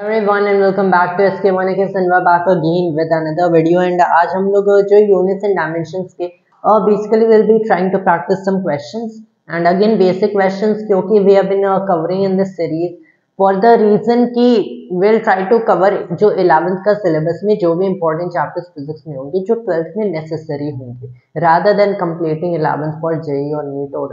Everyone and welcome back to SK1 and we're back again with another video and आज हम लोग जो units and dimensions के basically will be trying to practice some questions and again basic questions क्योंकि we have been covering in this series for the reason कि we'll try to cover जो 11th का syllabus में जो भी important chapters physics में होंगे जो 12th में necessary होंगे rather than completing 11th for JEE or NEET or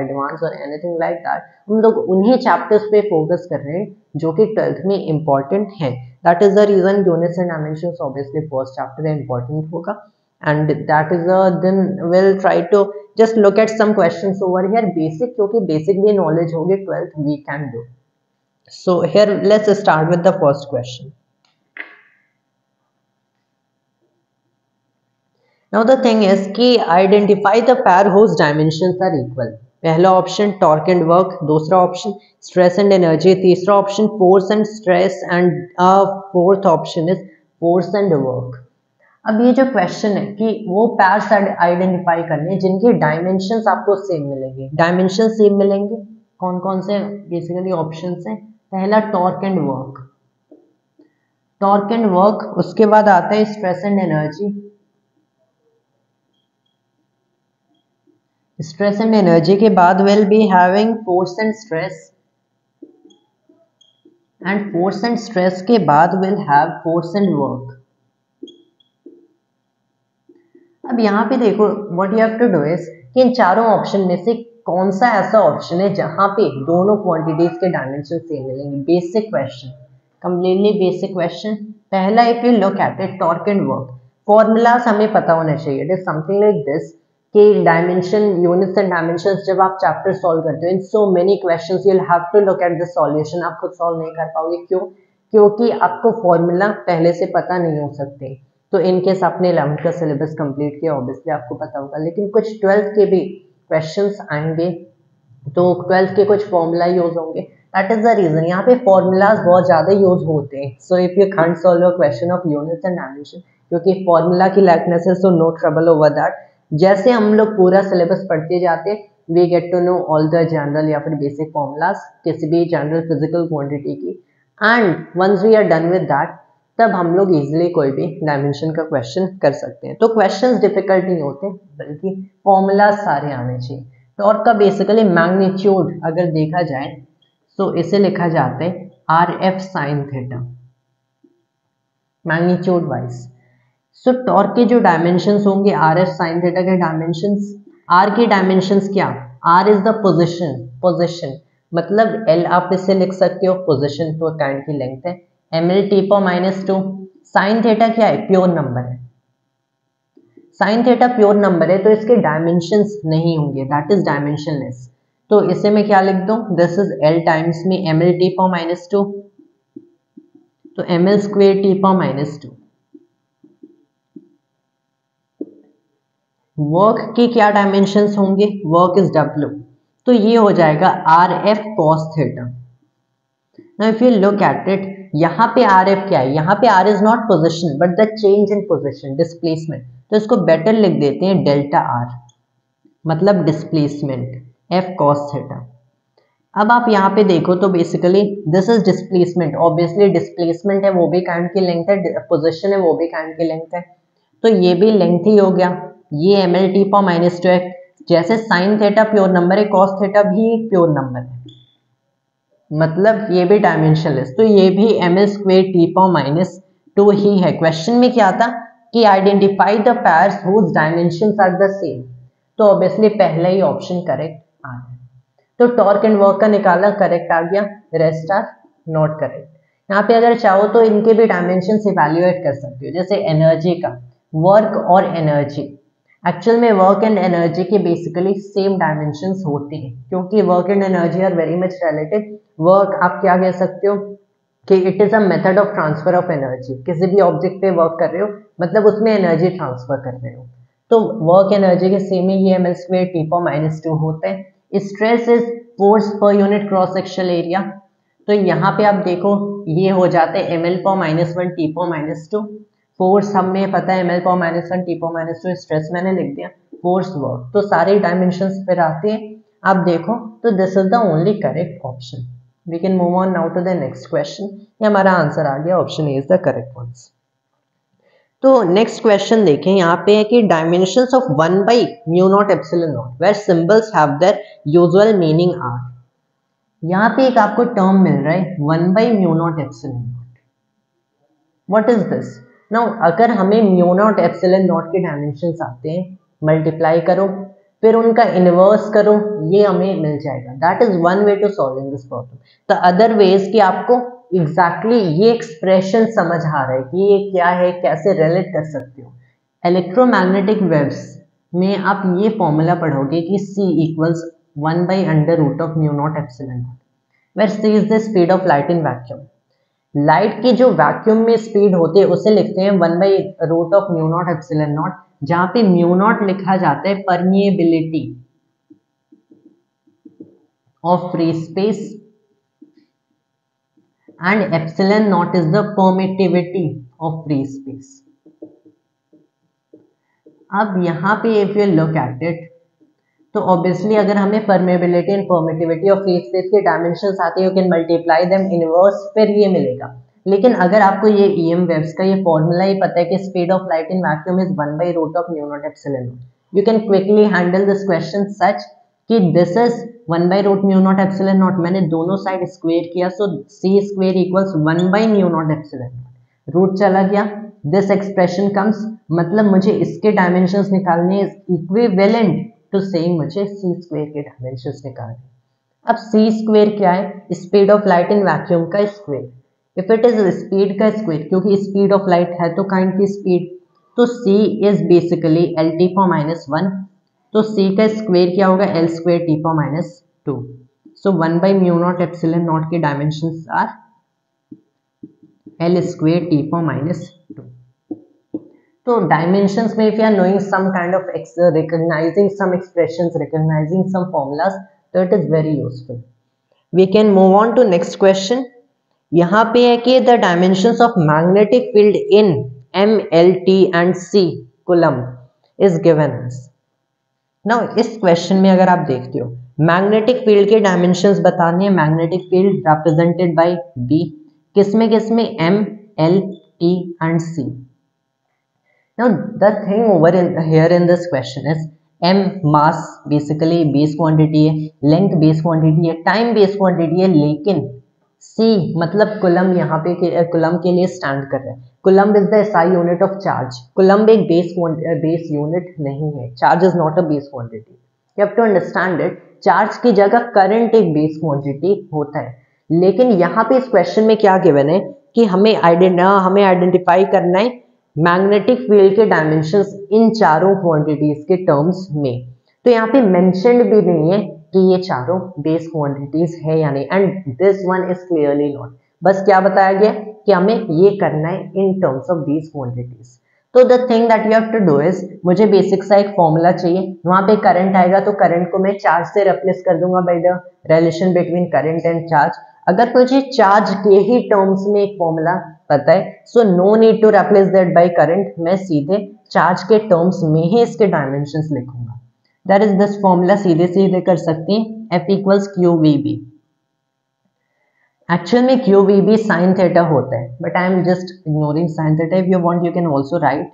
advanced or anything like that हम लोग उन्हीं chapters पे focus कर रहे हैं जो कि 12th में important है. That is the reason units and dimensions obviously first chapter important होगा and that is then we'll try to just look at some questions over here basic क्योंकि basic भी knowledge होगी 12th we can do. So here let's start with the first question. Now the thing is कि identify the pair whose dimensions are equal. पहला option torque and work, दूसरा option stress and energy, तीसरा option force and stress and fourth option is force and work. अब ये जो question है कि वो पैर्स आइडेंटिफाई करने जिनके डायमेंशंस आपको सेम मिलेंगे. डायमेंशन सेम मिलेंगे कौन कौन से बेसिकली ऑप्शंस हैं. पहला torque and work, torque and work, उसके बाद आता है stress and energy. Stress and energy के बाद will be having force and stress and force and stress के बाद will have force and work. अब यहाँ पे देखो what you have to do is कि इन चारों ऑप्शन में से कौन सा ऐसा ऑप्शन है जहां पे दोनों क्वांटिटीज के डायमेंशन सेम मिलेंगे. Basic question, completely basic question. पहला if you look at it torque and work, formulas हमें पता होना चाहिए. It is something like this कि डायमेंशन यूनिट्स एंड डायमेंशंस जब आप चैप्टर सॉल्व करते हो in so many questions you will have to look at the solution. आप खुद सॉल्व नहीं कर पाओगे. क्यों? क्योंकि आपको फॉर्मूला पहले से पता नहीं हो सकते. तो इनकेस आपने 11th का सिलेबस कंप्लीट किया ऑब्वियसली आपको पता होगा, लेकिन कुछ 12th के भी क्वेश्चंस आएंगे तो 12th के कुछ फॉर्मूला यूज होंगे. दैट इज द रीजन यहाँ पे फॉर्मूलाज बहुत ज्यादा यूज होते हैं. So if you can't solve a question of units and dimension क्योंकि फॉर्मूला की लैकनेस है, so no trouble over that. जैसे हम लोग पूरा सिलेबस पढ़ते जाते we get to know all the general या फिर बेसिक फॉर्मूलाज किसी भी जनरल फिजिकल क्वांटिटी की. And once we are done with that तब हम लोग इजीली कोई भी डायमेंशन का क्वेश्चन कर सकते हैं. तो क्वेश्चंस डिफिकल्ट नहीं होते बल्कि फॉर्मूला सारे आने चाहिए. टॉर्क का बेसिकली मैग्नीट्यूड अगर देखा जाए तो इसे लिखा जाता है RF sine theta magnitude wise. सो टॉर्क के जो डायमेंशंस होंगे RF साइन थीटा के डायमेंशंस, R के डायमेंशंस क्या, R इज द पोजीशन मतलब L आप इसे लिख सकते हो पोजीशन तो काइंड की लेंथ है. ml t पर -2. साइन थीटा क्या है, प्योर नंबर है. साइन थीटा प्योर नंबर है तो इसके डायमेंशंस नहीं होंगे, दैट इज डायमेंशनलेस. तो इसे मैं क्या लिख दूं, दिस इज L टाइम्स में ml t पर -2 तो ml स्क्वायर t पर -2. वर्क के क्या डायमेंशंस होंगे, वर्क इज W तो ये हो जाएगा RF cos theta. Now if you look at it यहाँ पे RF क्या है, यहाँ पे R is not position but the change in position displacement. तो इसको बेटर लिख देते हैं डेल्टा R मतलब डिस्प्लेसमेंट F cos थीटा. अब आप यहाँ पे देखो तो basically this is displacement, obviously displacement है वो भी काइंड की लेंथ है, पोजीशन है वो भी काइंड की लेंथ है. तो ये भी लेंथ ही हो गया. ये ml t पर -2 है. जैसे साइन थीटा प्योर नंबर है कॉस थीटा भी एक प्योर नंबर है मतलब ये भी डायमेंशनलेस. तो ये भी ml स्क्वायर t पर -2 ही है. क्वेश्चन में क्या था कि identify the pairs whose dimensions are the same. तो ऑब्वियसली पहला ही ऑप्शन करेक्ट आ गया. तो टॉर्क एंड वर्क का निकाला करेक्ट आ गया, रेस्ट आर नॉट करेक्ट. यहाँ पे अगर चाहो तो इनके भी डायमेंशंस इवैल्यूएट कर सकते हो. जैसे एनर्जी का, वर्क और एनर्जी, एक्चुअल में वर्क एंड एनर्जी के बेसिकली सेम डायमेंशंस होते हैं क्योंकि work and energy are very much related. Work आप क्या कह सकते हो कि it is a method of transfer of energy. किसी भी ऑब्जेक्ट पे वर्क कर रहे हो मतलब उसमें एनर्जी ट्रांसफर कर रहे हो. तो वर्क एनर्जी के सेम ही ये ml स्क्वायर t पर -2 होते हैं. Stress is force per unit cross sectional area. तो यहाँ पे आप देखो ये हो जाते हैं ml पर -1 t पर -2. फोर्स हमें पता है ml पर -1 t पर -2. स्ट्रेस मैंने लिख दिया, फोर्स वर्क. तो सारे डायमेंशंस फिर आते हैं आप देखो तो this is the only correct option. We can move on now to the next question. ये हमारा आंसर आ गया, option A is the correct ones. तो नेक्स्ट क्वेश्चन देखें, यहाँ पे है कि dimensions of 1 by mu not epsilon not where symbols have their usual meaning are. यहाँ पे एक आपको टर्म मिल रहा है 1 by mu not epsilon not. What is this? Now अगर हमें म्यू नॉट एप्सिलॉन नॉट के डायमेंशंस आते हैं, मल्टीप्लाई करो फिर उनका इनवर्स करो, ये हमें मिल जाएगा। That is one way to solving this problem. The other way is कि आपको एग्जैक्टली ये एक्सप्रेशन समझ आ रहा है कि ये क्या है, कैसे रिलेट कर सकते हो। इलेक्ट्रोमैग्नेटिक वेव्स में आप ये फॉर्मूला पढ़ोगे कि C equals 1 by under root of mu not epsilon not, where C is the speed of light in vacuum. Light की जो वैक्यूम में स्पीड होती है उसे लिखते हैं 1 by root of mu not epsilon not, जहां पे म्यू नॉट लिखा जाता है permeability of free space and epsilon not is the permittivity of free space. अब यहाँ पे if you look at it, तो ऑब्वियसली अगर हमें permeability and permittivity of free space के डायमेंशंस आते हैं, you can multiply them inverse, फिर ये मिलेगा। लेकिन अगर आपको ये EM वेव्स का ये फॉर्मूला ही पता है कि speed of light in vacuum is 1 by root of mu not epsilon naught, you can quickly handle this question such कि this is 1 by root mu not epsilon naught, मैंने दोनों side square किया, so C square equals 1 by mu not epsilon naught, root चला गया, this expression comes, मतलब मुझे इसके dimensions निकालने इक्विवेलेंट टू सेइंग मुझे C स्क्वायर के डायमेंशंस निकालने। अब C स्क्वायर क्या है? Speed of light in vacuum का square. If it is speed का स्क्वायर, क्योंकि स्पीड ऑफ लाइट है तो काइंड की स्पीड, तो C इज बेसिकली LT पावर माइनस 1, तो C का स्क्वायर क्या होगा? L square T power minus 2। So 1 by mu not epsilon naught के dimensions are L square T power minus 2। तो डायमेंशंस में if you are knowing some kind of recognizing some expressions, recognizing some formulas, तो it is very useful. We can move on to next question. यहाँ पे है कि the dimensions of magnetic field in M, L, T and C coulomb is given as. Now इस question में अगर आप देखते हो मैग्नेटिक फील्ड के डायमेंशंस बताने हैं, magnetic field represented by B, किसमें किसमें? M, L, T and C. Now the thing over here in this question is M mass basically base quantity है, length base quantity है, time base quantity है, लेकिन C मतलब coulomb यहाँ पे coulomb के लिए स्टैंड कर रहा है। Coulomb is the SI unit of charge. Coulomb एक बेस यूनिट नहीं है, charge is not a base quantity, you have to understand it. Charge की जगह करंट एक बेस क्वांटिटी होता है, लेकिन यहाँ पे इस क्वेश्चन में क्या गिवन है कि हमें आइडेंटिफाई करना है मैग्नेटिक फील्ड के डायमेंशंस इन चारों क्वांटिटीज के टर्म्स में। तो यहाँ पे मेंशन्ड भी नहीं है कि ये चारों बेस क्वांटिटीज है या नहीं, and this one is clearly not. बस क्या बताया गया कि हमें ये करना है in terms of these quantities. तो the thing that you have to do is, मुझे बेसिक सा एक फॉर्मूला चाहिए, वहां पे करंट आएगा तो करंट को मैं चार्ज से रिप्लेस कर दूंगा by the relation between current and charge. अगर मुझे चार्ज के ही टर्म्स में एक फॉर्मूला पता है, so no need to replace that by current, मैं सीधे चार्ज के टर्म्स में ही इसके डायमेंशंस लिखूंगा। दैट इज दिस फॉर्मूला सीधे सीधे कर सकते हैं, F इक्वल्स QVB। एक्चुअल में QVB साइन थीटा होता है, but I am just ignoring sine theta. If you want you can also right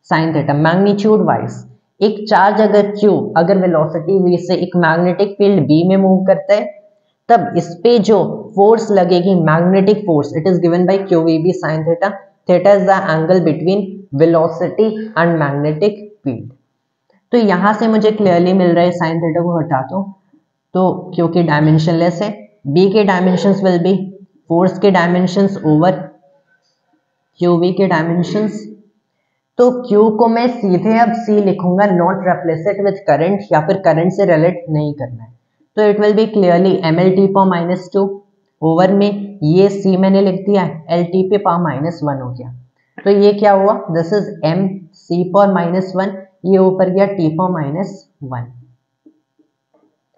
sine theta. Magnitude wise एक चार्ज अगर Q अगर वेलोसिटी V से एक मैग्नेटिक फील्ड B में move करता है, तब इस पे जो फोर्स लगेगी magnetic force, it is given by QVB sin theta. Theta is the angle between velocity and magnetic field. तो यहां से मुझे क्लियरली मिल रहा है, साइन थीटा को हटा दो तो क्योंकि डायमेंशनलेस है, B के डायमेंशंस विल बी फोर्स के डायमेंशंस ओवर QV के डायमेंशंस। तो Q को मैं सीधे अब C लिखूंगा, not replace it with current, या फिर करंट से रिलेट नहीं करना है। तो it will be clearly MLT power minus 2 over में ये C मैंने लिख दिया, LT पे पावर माइनस 1 हो गया। तो ये क्या हुआ? This is MC power minus 1, ये ऊपर गया T पावर माइनस 1,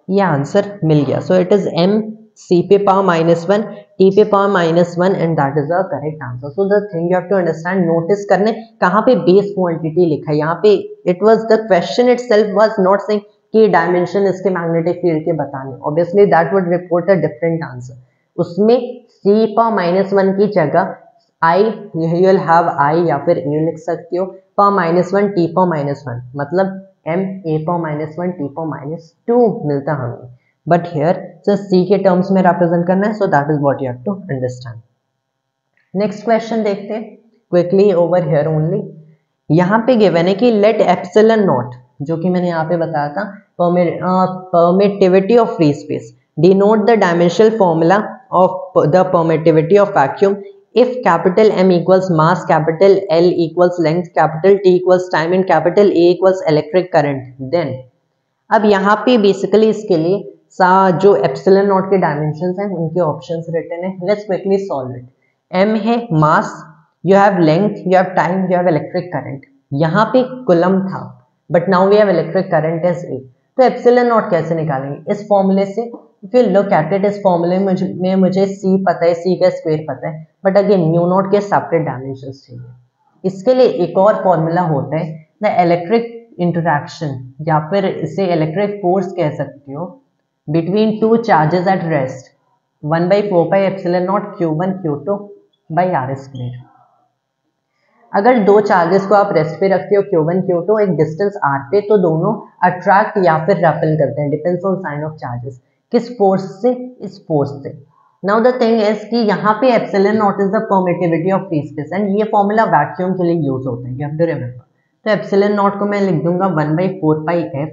ये आंसर मिल गया। सो इट इज MC पे पावर माइनस 1, T पे power minus 1 and that is the correct answer. So the thing you have to understand, notice करने कहाँ पे बेस क्वांटिटी लिखा है। यहाँ पे it was the question itself was not saying कि डायमेंशन इसके मैग्नेटिक फील्ड के बताने, obviously that would report a different answer, उसमें c पावर -1 की जगह i you will have i या फिर a लिख सकते हो, पावर -1 t पावर -1 मतलब m a power -1 t power -2 मिलता हमें, बट हियर जस्ट c के टर्म्स में रिप्रेजेंट करना है, so that is what you have to understand. Next question देखते हैं क्विकली ओवर हियर ओनली। यहाँ पे गिवन है कि लेट एप्सिलॉन नॉट, जो कि मैंने यहाँ पे बताया था, permittivity of free space denote the dimensional formula of the permittivity of vacuum if capital M equals mass, capital L equals length, capital T equals time and capital A equals electric current, then अब यहाँ पे basically इसके लिए जो epsilon naught के dimensions हैं उनके options written है। Let's quickly solve it. m है mass, you have length, you have time, you have electric current. यहाँ पे कूलम था but now we have electric current as A, तो एप्सिलॉन नॉट कैसे निकालेंगे इस फॉर्मूले से? If you look at it, इस फॉर्मूले में मुझे c पता है, c का स्क्वायर पता है, बट अगेन म्यू नॉट के सेपरेट डायमेंशंस चाहिए। इसके लिए एक और फॉर्मूला होता है द इलेक्ट्रिक इंटरैक्शन, या फिर इसे इलेक्ट्रिक फोर्स कह सकते हो, between two charges at rest, 1/4 pi epsilon not Q1 Q2 by r square. अगर दो चार्जेस को आप रेस्ट पे रखते हो Q1 Q2 एक डिस्टेंस r पे, तो दोनों अट्रैक्ट या फिर रेपेल करते हैं, depends on sign of charges. किस फोर्स से? इस फोर्स से। नाउ द थिंग इज कि यहाँ पे epsilon not is the permittivity of free space and ये फॉर्मूला वैक्यूम के लिए यूज होता है, यू हैव टू रिमेंबर। तो एप्सिलॉन नॉट को मैं लिख दूंगा 1/4 pi f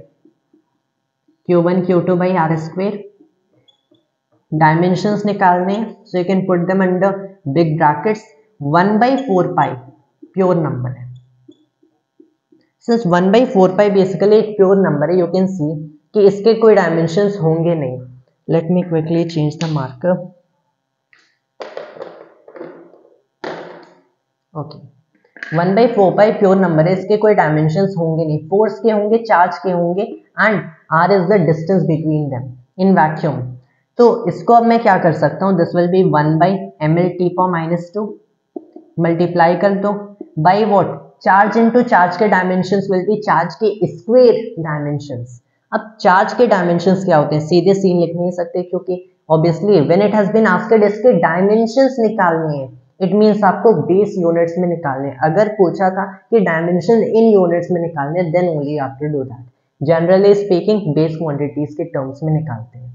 Q1 Q2 by r square. Dimensions निकालने हैं, so you can put them under big brackets. 1/4 pi pure number है, सिंस 1/4 पाई बेसिकली एक प्योर नंबर है, यू कैन सी कि इसके कोई डायमेंशंस होंगे नहीं। Let me quickly change the marker. Okay, 1/4 pi pure number है, इसके कोई डायमेंशंस होंगे नहीं, फोर्स के होंगे, चार्ज के होंगे, and r is the distance between them in vacuum. तो इसको अब मैं क्या कर सकता हूँ, this will be 1/ml(t⁻²) multiply कर दो by what, charge into charge के डायमेंशंस विल बी चार्ज के स्क्वायर डायमेंशंस। अब चार्ज के डायमेंशंस क्या होते हैं, सीधे सीन लिख नहीं सकते, क्योंकि obviously when it has been asked इसके डायमेंशंस निकालने हैं, इट मीन्स आपको बेस यूनिट्स में निकालने हैं। अगर पूछा था कि डायमेंशन इन यूनिट्स में निकालने, then only you have to do that. Generally speaking base quantities के टर्म्स में निकालते हैं।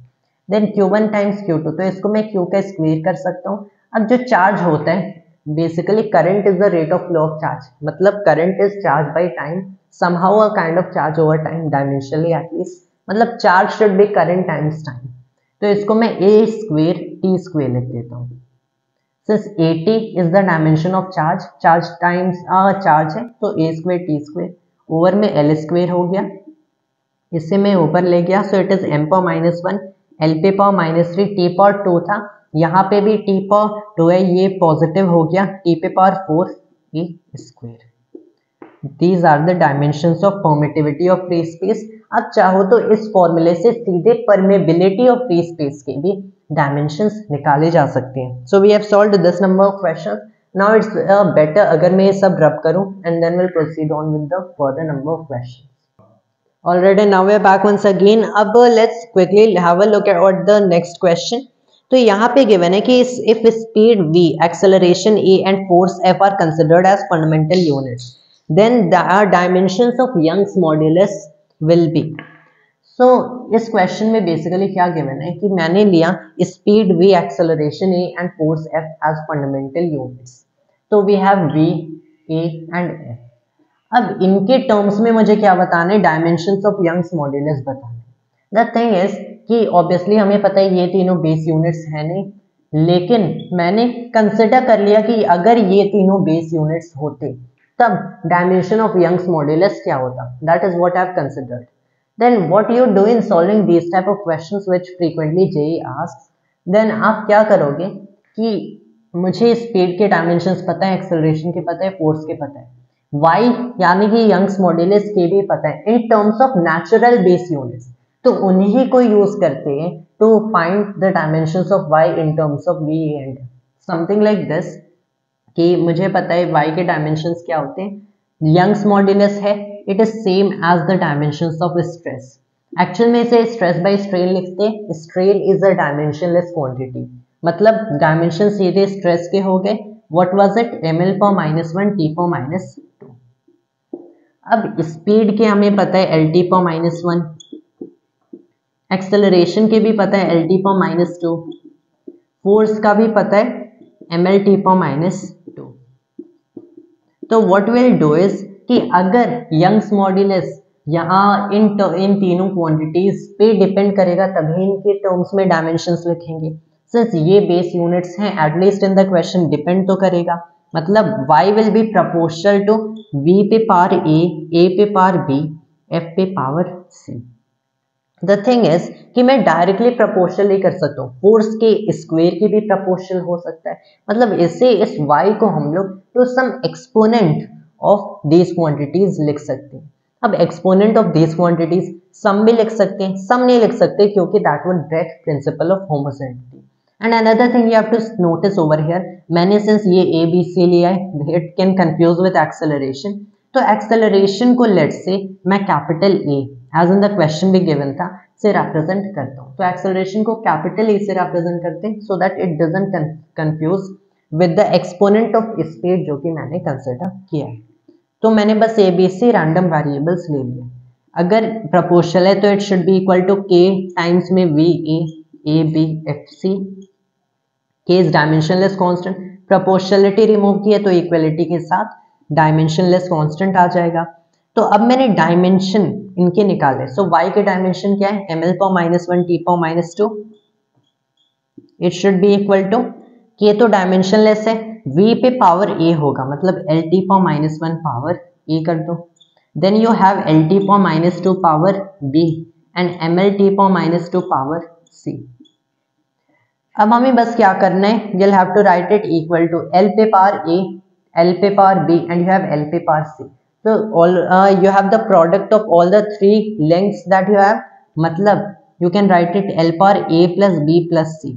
देन Q1 टाइम्स Q2, तो इसको मैं Q का स्क्वायर कर सकता हूँ। अब जो चार्ज होता है, basically current is the rate of flow of charge, मतलब current is charge by time, somehow a kind of charge over time, dimensionally at least, मतलब charge should be current times time. तो इसको मैं a स्क्वायर t स्क्वायर लिख देता हूँ। Since at is the dimension of charge, charge times charge है, तो a square t square over में l स्क्वायर हो गया, इससे मैं ऊपर ले गया, so it is m power -1 l पे पावर -3 t पावर 2 था, यहाँ पे भी t पावर 2 है, ये पॉजिटिव हो गया, t पे power 4 a square. These are the dimensions of permittivity of free space. अब चाहो तो इस फॉर्मूले से सीधे परमेबिलिटी ऑफ फ्री स्पेस के भी डायमेंशंस निकाले जा सकते हैं। So we have solved this number of questions. Now it's better अगर मैं ये सब रब करूं and then will proceed on with the further number of questions. Alright, now we are back once again. अब let's quickly have a look at the next question. तो यहाँ पे given है कि if speed v, acceleration a and force f are considered as fundamental units, then the dimensions of Young's modulus will be. So इस question में basically क्या given है कि मैंने लिया speed v, acceleration a and force f as fundamental units. तो we have v, a and f. अब इनके टर्म्स में मुझे क्या बताना है, डायमेंशंस ऑफ यंग्स मॉड्यूलस बताना है। द थिंग इज कि ऑब्वियसली हमें पता है ये तीनों बेस यूनिट्स हैं नहीं, लेकिन मैंने कंसिडर कर लिया कि अगर ये तीनों बेस यूनिट्स होते तब डायमेंशन ऑफ यंग्स मॉड्यूलस क्या होता, that is what I have considered. Then what you do in solving these type of questions which frequently JEE asks, देन आप क्या करोगे कि मुझे स्पीड के डायमेंशंस पता है, एक्सेलरेशन के पता है, फोर्स के पता है, y यानी कि यंग्स मॉड्यूलस के भी पता है in terms of natural base units, तो उन्हीं को यूज करते हैं to find the dimensions of y in terms of v and something like this, कि मुझे पता है y के डायमेंशंस क्या होते हैं, यंग्स मॉड्यूलस है, it is same as the dimensions of stress. Actual में इसे स्ट्रेस बाय स्ट्रेन लिखते हैं, strain is a dimensionless quantity, मतलब डायमेंशन सीधे स्ट्रेस के हो गए. What was it? ml पर -1 t पर -2. अब स्पीड के हमें पता है lt पर -1, एक्सेलरेशन के भी पता है lt पर -2, फोर्स का भी पता है mlt पर -2. तो व्हाट विल डू इज कि अगर यंग्स मॉड्यूलस यहाँ इन तीनों क्वांटिटीज पे डिपेंड करेगा तभी इनके टर्म्स में डायमेंशंस लिखेंगे. सिंस ये बेस यूनिट्स हैं at least in the question depend तो करेगा. मतलब y will be proportional to v पे पावर a पे पावर b, f पे power c. The thing is कि मैं डायरेक्टली प्रोपोर्शनल नहीं कर सकता हूँ, फोर्स के स्क्वायर की भी प्रोपोर्शनल हो सकता है. मतलब इससे इस y को हम लोग to some exponent of these quantities लिख सकते हैं. अब exponent of these quantities sum भी लिख सकते हैं, सम नहीं लिख सकते क्योंकि that would break principle of homogeneity. And another thing you have to notice over here, मैंने सिंस ये ए बी सी लिया है it can confuse with acceleration. तो एक्सेलरेशन को लेट से मैं capital A as in the question भी given था से रिप्रेजेंट करता हूँ. तो एक्सेलरेशन को कैपिटल ए से रिप्रेजेंट करते हैं so that it doesn't confuse with the exponent of speed जो कि मैंने कंसिडर किया है. तो मैंने बस A B C random variables ले लिए. अगर प्रोपोर्शनल है तो it should be equal to K times M V A B F C. K is dimensionless constant. Proportionality remove की है तो इक्वलिटी के साथ डायमेंशनलेस कांस्टेंट आ जाएगा. तो अब मैंने डायमेंशन इनके निकाले. सो y के डायमेंशन क्या है? ml पर -1 t पर -2. It should be equal to के तो डायमेंशनलेस है, v पे पावर a होगा मतलब lt पर -1 पावर a कर दो. देन यू हैव lt पर -2 पावर b एंड mlt पर -2 पावर c. अब हमें बस क्या करना है, you'll have to write it equal to l पे पावर a, l पे power b and you have l पे power c. So all you have the product of all the three lengths that you have. मतलब you can write it l power a plus b plus c.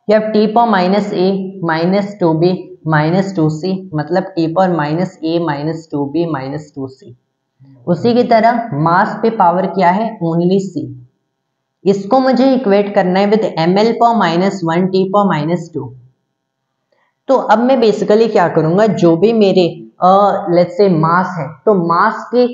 You have t power minus a minus 2b minus 2c मतलब t power minus a minus 2b minus 2c. उसी की तरह मास पे power क्या है? Only c. इसको मुझे equate करना है विद ml पर -1 t पर -2. तो अब मैं बेसिकली क्या करूंगा, जो भी मेरे लेट्स से मास है तो मास के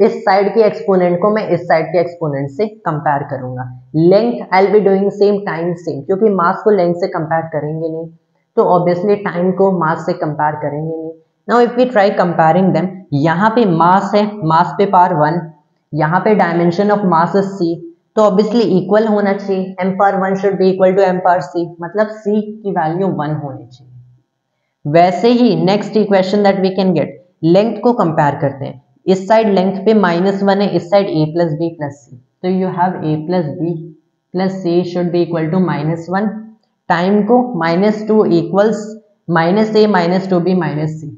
इस साइड के एक्सपोनेंट को मैं इस साइड के एक्सपोनेंट से कंपेयर करूंगा. Length I will be doing same, time same, क्योंकि मास को लेंथ से कंपेयर करेंगे नहीं तो ऑब्वियसली टाइम को मास से कंपेयर करेंगे नहीं. Now if we try comparing them, यहाँ पे मास है, मास पे पावर 1, यहाँ पे dimension of mass is c तो ऑब्वियसली इक्वल होना चाहिए. m power 1 should be equal to m power c मतलब c की वैल्यू 1 होनी चाहिए. वैसे ही next equation that we can get, length को कंपेयर करते हैं. इस साइड लेंथ पे -1 है, इस side a plus b plus c. तो you have a plus b plus c should be equal to -1. Time को -2 इक्वल्स -a -2b -c.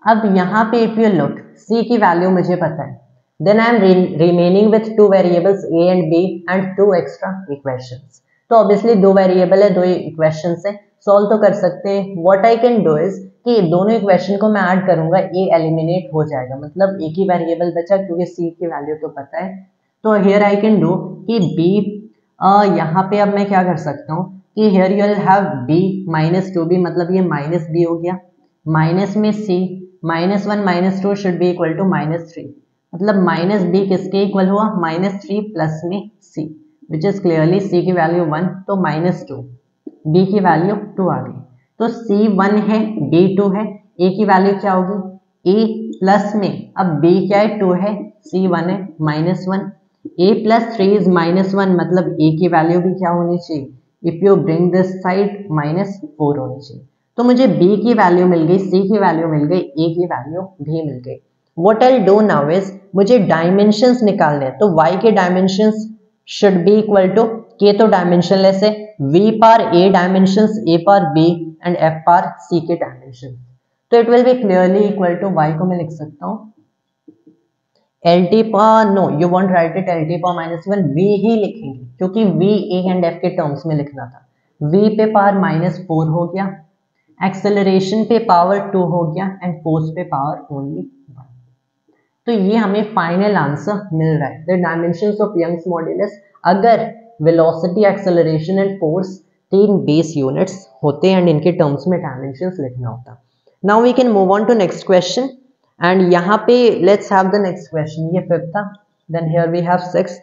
अब यहाँ पे इफ यू लुक c की वैल्यू मुझे पता है. Then I am remaining with two variables a and b and two extra equations. तो obviously दो वेरिएबल है, दो इक्वेशंस है, सॉल्व तो कर सकते हैं. What I can do is कि दोनों इक्वेशन को मैं ऐड करूंगा, a एलिमिनेट हो जाएगा मतलब एक ही वेरिएबल बचा क्योंकि c की वैल्यू तो पता है. तो हियर आई कैन डू कि b यहाँ पे अब मैं क्या कर सकता हूँ कि here you will have b -2b मतलब ये -b हो गया, माइनस में c -1 -2 should be equal to -3 मतलब -b किसके इक्वल हुआ? -3 प्लस में c which is clearly c की वैल्यू 1 तो -2, b की वैल्यू 2 आ गई. तो c 1 है, b 2 है, a की वैल्यू क्या होगी? a प्लस में अब b क्या है? 2 है, c 1 है -1. a प्लस 3 इज -1 मतलब a की वैल्यू भी क्या होनी चाहिए? If you bring this side -4 होनी चाहिए. तो मुझे b की वैल्यू मिल गई, c की वैल्यू मिल गई, a की वैल्यू भी मिल गई. What I'll do now is मुझे डायमेंशंस निकालने हैं. तो y के dimensions should be equal to k तो डायमेंशनलेस है, v power a dimensions, a power b and f power c के डायमेंशंस. तो it will be clearly equal to y को मैं लिख सकता हूँ lt पर no you want write it lt पर -1 v ही लिखेंगे क्योंकि v a एंड f के टर्म्स में लिखना था. v पे पावर -4 हो गया, एक्सेलरेशन पे पावर 2 हो गया एंड फोर्स पे पावर ओनली 1. तो ये हमें फाइनल आंसर मिल रहा है. The dimensions of Young's modulus. अगर velocity, acceleration and force 3 base units होते हैं एंड इनके टर्म्स में डायमेंशंस लिखना होता है. Now we can move on to next question and यहाँ पे let's have the next question. ये 5th था. Then here we have 6th.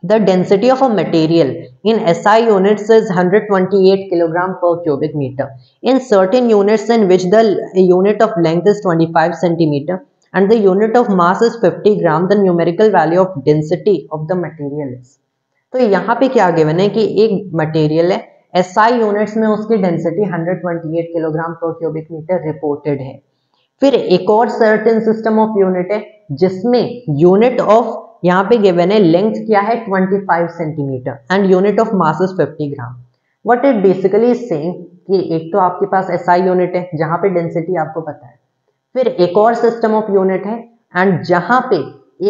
The density of a material in SI units is 128 kg per cubic meter. In certain units in which the unit of length is 25 centimeter and the unit of mass is 50 gram, the numerical value of density of the material is. तो यहाँ पे क्या given है कि एक material है SI units में उसकी डेंसिटी 128 किलोग्राम पर क्यूबिक मीटर रिपोर्टेड है. फिर एक और सर्टेन सिस्टम ऑफ यूनिट है जिसमें यूनिट ऑफ यहाँ पे गिवन है लेंथ क्या है 25 centimetre and unit of mass is 50 gram. What it basically is saying कि एक तो आपके पास एसआई यूनिट है जहां पे डेंसिटी आपको पता है, फिर एक और सिस्टम ऑफ यूनिट है एंड जहां पे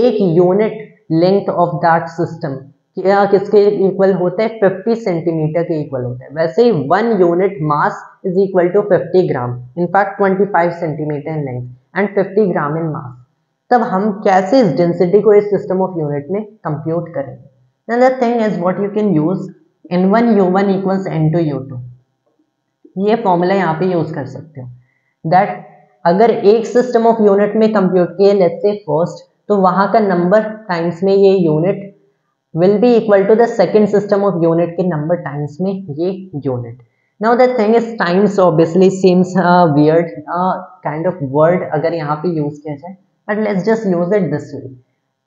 एक unit length of that system क्या किसके इक्वल होता है 50 सेंटीमीटर के इक्वल होता है. वैसे ही 1 unit mass is equal to 50 gram, in fact 25 centimetre in length and 50 gram in mass. तब हम कैसे इस डेंसिटी को इस सिस्टम ऑफ यूनिट में कंप्यूट करेंगे? Another thing is what you can use N1U1 equals N2U2. ये फॉर्मूला यहाँ पे यूज कर सकते हो दैट अगर एक सिस्टम ऑफ यूनिट में कंप्यूट किए लेट्स से फर्स्ट, तो वहां का नंबर टाइम्स में ये unit will be equal to the second system of unit के number times में ये unit. Now the thing is times obviously seems weird kind of word अगर यहाँ पे use किया जाए, but let's just use it this way.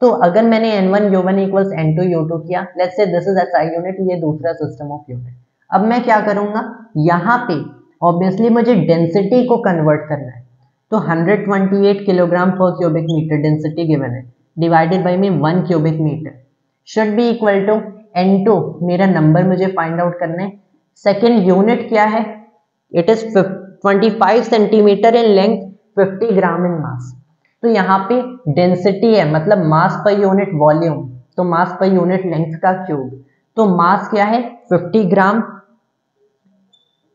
तो अगर मैंने N1U1 equals N2U2 किया, let's say this is SI unit, ये दूसरा system of unit. अब मैं क्या करूँगा, यहाँ पे obviously मुझे density को convert करना है, तो 128 किलोग्राम पर क्यूबिक मीटर डेंसिटी गिवन है डिवाइडेड बाई में 1 cubic metre should be equal to N2 मेरा नंबर मुझे फाइंड आउट करना है. सेकेंड यूनिट क्या है, it is 25 centimetre in length 50 gram in मास. तो यहाँ पे डेंसिटी है मतलब मास पर यूनिट वॉल्यूम, तो मास पर यूनिट लेंथ का क्यूब. तो मास क्या है 50 gram,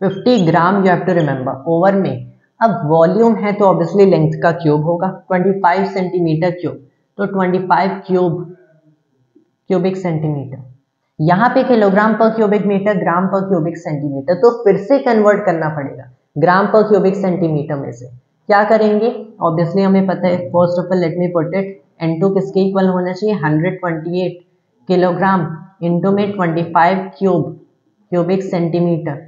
50 gram you have to remember over में. अब वॉल्यूम है तो ऑब्वियसली लेंथ का क्यूब होगा 25 सेंटीमीटर क्यूब, तो 25 क्यूबिक सेंटीमीटर. यहाँ पे किलोग्राम पर क्यूबिक मीटर, ग्राम पर क्यूबिक सेंटीमीटर, तो फिर से कन्वर्ट करना पड़ेगा ग्राम पर क्यूबिक सेंटीमीटर में से. क्या करेंगे, ऑब्वियसली हमें पता है first of all let me put it N2 किसके इक्वल होना चाहिए 128 किलोग्राम इनटू में 25 क्यूबिक सेंटीमीटर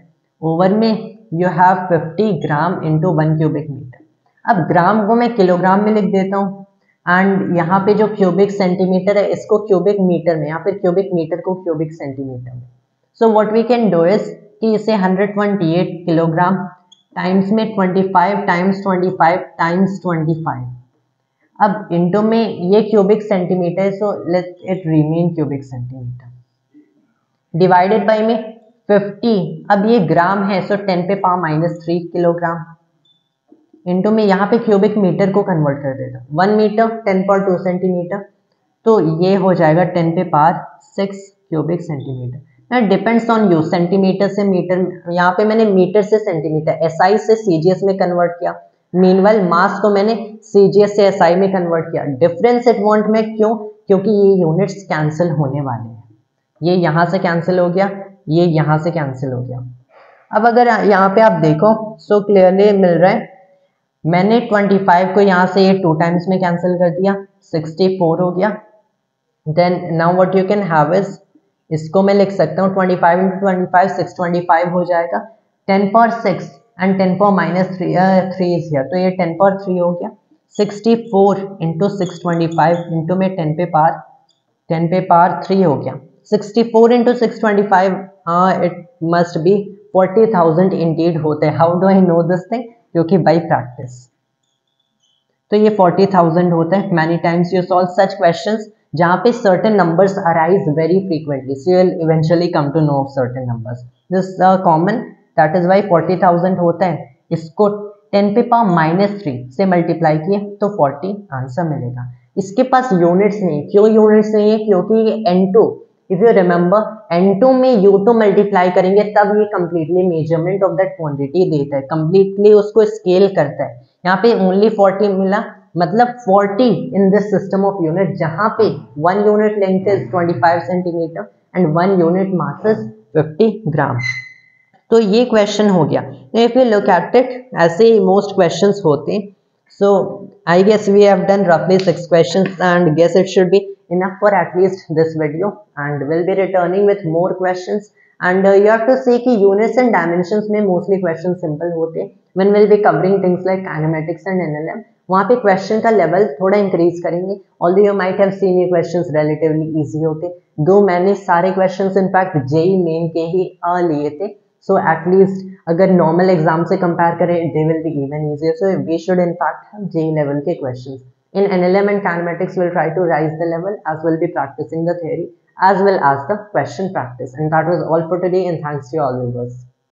ओवर में you have 50 gram into 1 cubic metre. अब ग्राम को मैं किलोग्राम में लिख देता हूँ एंड यहाँ पे जो क्यूबिक सेंटीमीटर है इसको क्यूबिक मीटर में या फिर क्यूबिक मीटर को क्यूबिक सेंटीमीटर में. So what we can do is कि इसे 128 किलोग्राम टाइम्स में 25 टाइम्स 25 टाइम्स 25, अब इनटू में ये cubic centimetre, so let it remain cubic centimetre divided by में 50. अब ये ग्राम है सो 10 पे पावर -3 किलोग्राम इनटू में यहाँ पे क्यूबिक मीटर को कन्वर्ट कर देता 1 मीटर 10 पावर 2 सेंटीमीटर, तो ये हो जाएगा 10 पे पावर 6 क्यूबिक सेंटीमीटर. ना डिपेंड्स ऑन यू, सेंटीमीटर से मीटर, यहाँ पे मैंने मीटर से सेंटीमीटर एसआई से सीजीएस में कन्वर्ट किया, मीनवाइल मास को मैंने सीजीएस से एसआई में कन्वर्ट किया. डिफरेंस इट वांट में क्यों, क्योंकि ये यूनिट्स कैंसिल होने वाले हैं, ये यहाँ से कैंसिल हो गया, ये यहाँ से कैंसिल हो गया. अब अगर यहाँ पे आप देखो सो क्लियरली मिल रहा है, मैंने 25 को यहाँ से ये 2 टाइम्स में कैंसिल कर दिया 64 हो गया. Then now what you can have is, इसको मैं लिख सकता हूँ 25 इंटू 25 625 हो जाएगा 10 power 6 and 10 power -3 is here, तो ये 10 पावर 3 हो गया. 64 इंटू 625 इंटू में 10 पे पावर 3 हो गया. 64 into 625 it must be 40,000 indeed होते हैं. How do I know this thing, क्योंकि बाई प्रैक्टिस. तो ये 40,000 होता है. Many times you solve such questions जहाँ पे certain numbers arise very frequently, so you will eventually come to know certain numbers. This common, that is why 40,000 होता है. इसको 10 पे पावर -3 से मल्टीप्लाई किए तो 40 आंसर मिलेगा. इसके पास यूनिट्स नहीं, क्यों यूनिट्स नहीं है, क्योंकि N2 if you remember N2 में U2 मल्टीप्लाई करेंगे तब ये completely measurement of that quantity देता है, कंप्लीटली उसको स्केल करता है. यहाँ पे ओनली 40 मिला, मतलब 40 in this system of unit, जहां पे 1 unit length is 25 centimetre and 1 unit mass is 50 gram. तो ये क्वेश्चन हो गया। If you look at it, ऐसे मोस्ट क्वेश्चंस होते हैं। So I guess we have done रफली 6 questions and guess it should be enough for at least this video, and we'll be returning with more questions. And you have to see कि units and dimensions में mostly questions simple होते हैं। When we'll be covering things like kinematics and NLM, वहाँ पे question का level थोड़ा increase करेंगे। Although you might have seen ये questions relatively easy होते, दो मैंने सारे questions in fact JEE main के ही लिए थे। So at least अगर normal exam से compare करें, they will be even easier. So we should in fact have JEE level के questions. In NLM and kinematics, we'll try to rise the level as we'll be practicing the theory as well as the question practice. And that was all for today, and thanks to all viewers.